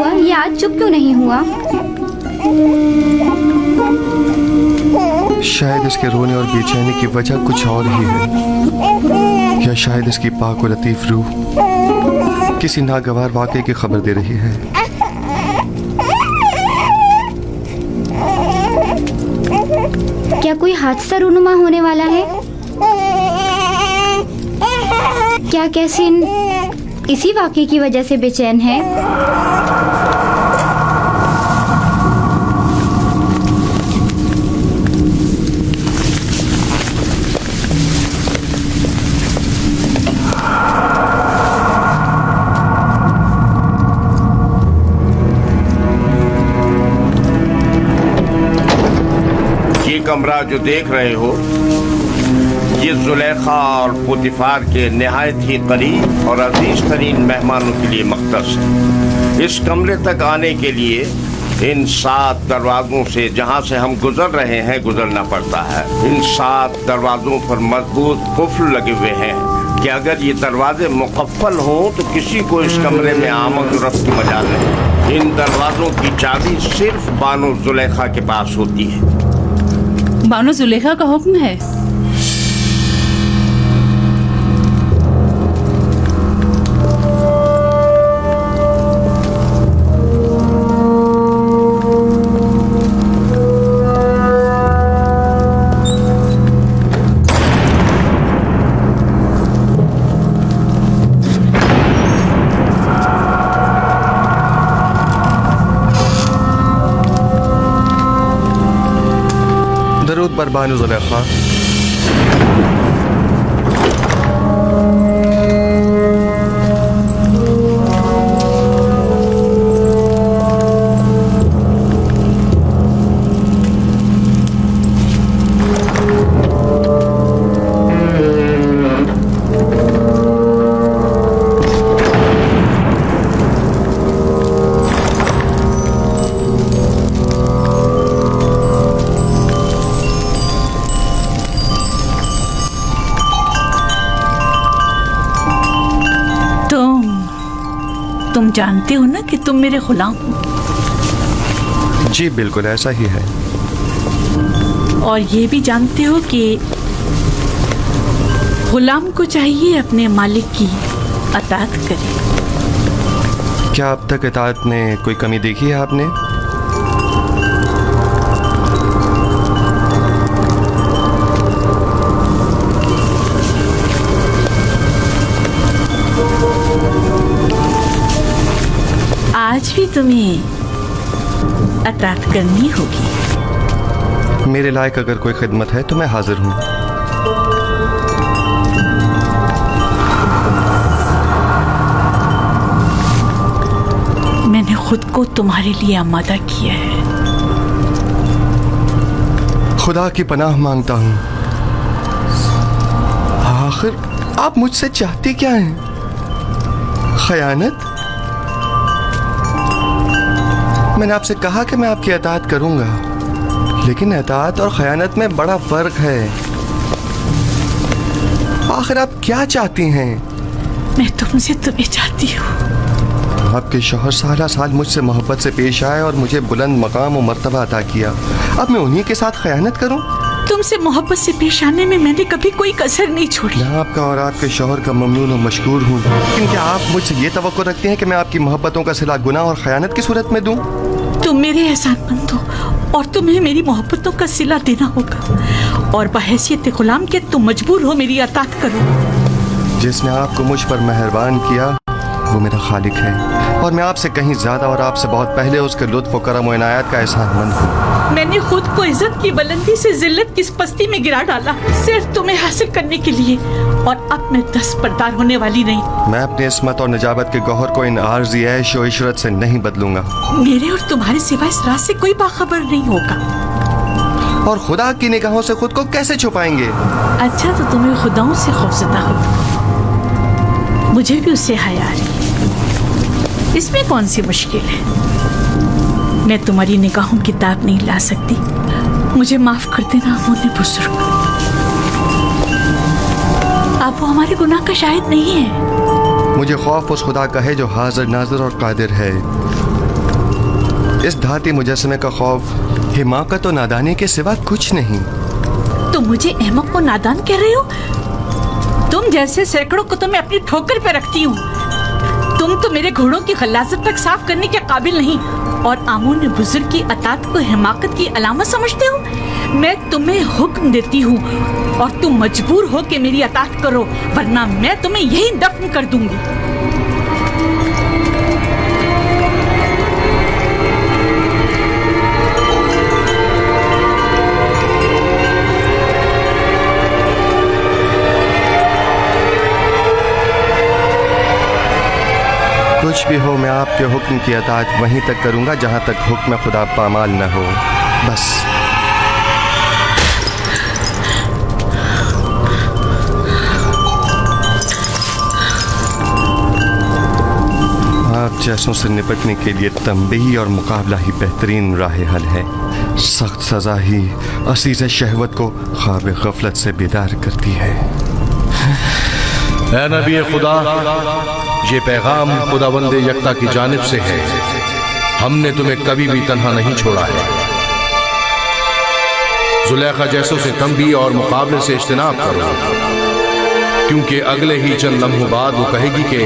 हुआ, ये आज चुप क्यों नहीं हुआ? शायद इसके रोने और बेचैनी की वजह कुछ और ही है, या शायद इसकी पाक और लतीफ रूह किसी नागवार वाक़े की खबर दे रही है। क्या कोई हादसा रूनुमा होने वाला है? क्या कैसिन इसी वाक़े की वजह से बेचैन है? ये कमरा जो देख रहे हो, ये जुलेखा और पुतिफार के निहायत ही करीब और अजीज तरीन मेहमानों के लिए मख्तस है। इस कमरे तक आने के लिए इन 7 दरवाजों से, जहाँ से हम गुजर रहे हैं, गुजरना पड़ता है। इन 7 दरवाजों पर मजबूत कुफ्ल लगे हुए हैं कि अगर ये दरवाजे मुकफ्फल हों तो किसी को इस कमरे में आमद रफ्त की मजाल नहीं। इन दरवाजों की चाबी सिर्फ बानो जुलेखा के पास होती है। बानो जुलेखा का हुक्म है। दरूद बर बानो जुलेखा। तुम जानते हो ना कि तुम मेरे गुलाम हो। जी बिल्कुल ऐसा ही है। और ये भी जानते हो कि गुलाम को चाहिए अपने मालिक की अताअत करे। क्या अब तक इताअत में कोई कमी देखी है आपने? आज भी तुम्हें अताअत करनी होगी। मेरे लायक अगर कोई खिदमत है तो मैं हाजिर हूँ। मैंने खुद को तुम्हारे लिए आमादा किया है। खुदा की पनाह मांगता हूँ। आखिर आप मुझसे चाहती क्या हैं? खयानत? मैंने आपसे कहा कि मैं आपकी अताअत करूंगा, लेकिन अताअत और खयानत में बड़ा फर्क है। आखिर आप क्या चाहती हैं? मैं तुमसे तुम्हें चाहती हूँ। आपके शौहर साला साल मुझसे मोहब्बत से पेश आए और मुझे बुलंद मकाम और मर्तबा अता किया। अब मैं उन्हीं के साथ खयानत करूं? तुमसे मोहब्बत से पेश आने में मैंने कभी कोई कसर नहीं छोड़ी। मैं आपका और आपके शौहर का ममनून और मशकूर हूँ, लेकिन क्या आप मुझसे ये तवक्को रखते हैं कि मैं आपकी मोहब्बतों का सिला गुनाह और खयानत की सूरत में दूं? तुम मेरे एहसानमंद हो और तुम्हें मेरी मोहब्बतों का सिला देना होगा, और बहैसियत गुलाम के तुम मजबूर हो मेरी अताअत करो। जिसने आपको मुझ पर मेहरबान किया वो मेरा खालिक है, और मैं आपसे कहीं ज्यादा और आपसे बहुत पहले उसके लुत्फ और करम और इनायत का एहसानमंद हूँ। मैंने खुद को इज्जत की बुलंदी से जिल्लत की पस्ती में गिरा डाला सिर्फ तुम्हें हासिल करने के लिए, और अब मैं दस्तबरदार होने वाली नहीं। मैं अपनी इस्मत और निजाबत के गौहर को इन आर्जी ऐश और इशरत से नहीं बदलूंगा। मेरे और तुम्हारे सिवा इस रात से कोई बाखबर नहीं होगा। और खुदा की निगाहों से खुद को कैसे छुपाएंगे? अच्छा, तो तुम्हें खुदाओं से खौफजदा हो, मुझे भी उससे हया आ रही है। इसमें कौन सी मुश्किल है? मैं तुम्हारी निगाहों की ताब नहीं ला सकती। मुझे माफ कर देना मोने बुजुर्ग। आप वो हमारे गुनाह का शाहिद नहीं है। मुझे खौफ उस खुदा का है जो हाजिर नाजिर और कादिर है, इस धाती मुजस्समे का खौफ हिमाकत और नादानी के सिवा कुछ नहीं। तुम मुझे अहमक को नादान कह रहे हो? तुम जैसे सैकड़ों को तो मैं अपनी ठोकर पे रखती हूँ। तुम तो मेरे घोड़ों की गलाजत तक साफ करने के काबिल नहीं और आमून बुजुर्ग की अतात को हिमाकत की अलामत समझते हो। मैं तुम्हें हुक्म देती हूँ और तुम मजबूर हो के मेरी अतात करो, वरना मैं तुम्हें यही दफन कर दूंगी। कुछ भी हो, मैं आपके हुक्म की अताअत वहीं तक करूंगा जहां तक हुक्म खुदा पामाल न हो। बस आप जैसों से निपटने के लिए तंबीही और मुकाबला ही बेहतरीन राह हल है। सख्त सजा ही असीज़ शहवत को ख्वाब गफलत से बेदार करती है। ऐ नबी खुदा, ये पैगाम खुदावंद यकता की जानिब से है। हमने तुम्हें कभी भी तन्हा नहीं छोड़ा है। जुलेखा जैसों से तंबीह और मुकाबले से इज्तनाब करो, क्योंकि अगले ही चंद लम्हों बाद वो कहेगी कि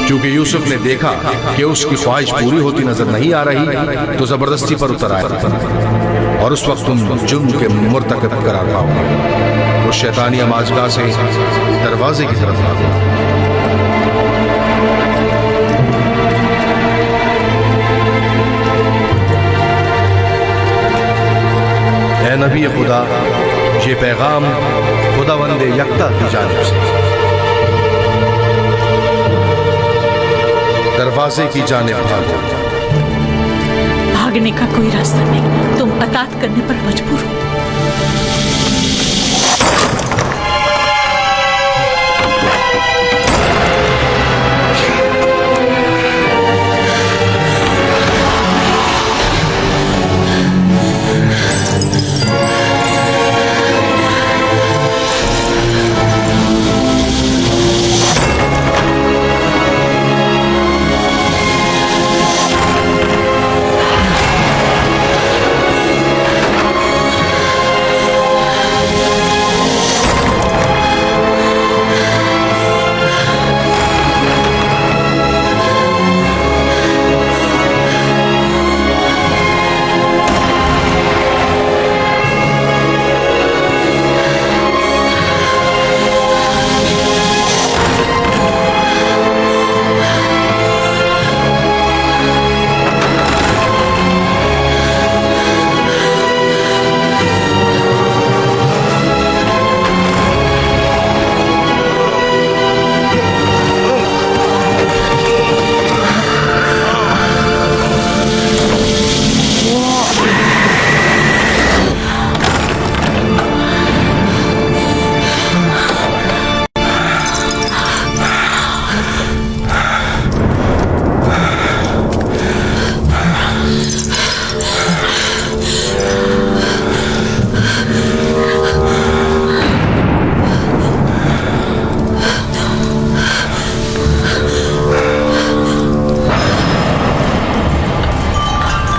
क्योंकि यूसुफ ने देखा कि उसकी ख्वाहिश पूरी होती नजर नहीं आ रही, तो जबरदस्ती पर उतर आया और उस वक्त तुम जुर्म के मुर्तकब करार पाओगे। वो शैतानी अमाजगाह से दरवाजे की तरफ भागो। ऐ नबी खुदा, ये पैगाम खुदावंद यकता की जानिब से दरवाजे की जानिब भागो। भागने का कोई रास्ता नहीं, तुम अतात करने पर मजबूर हो।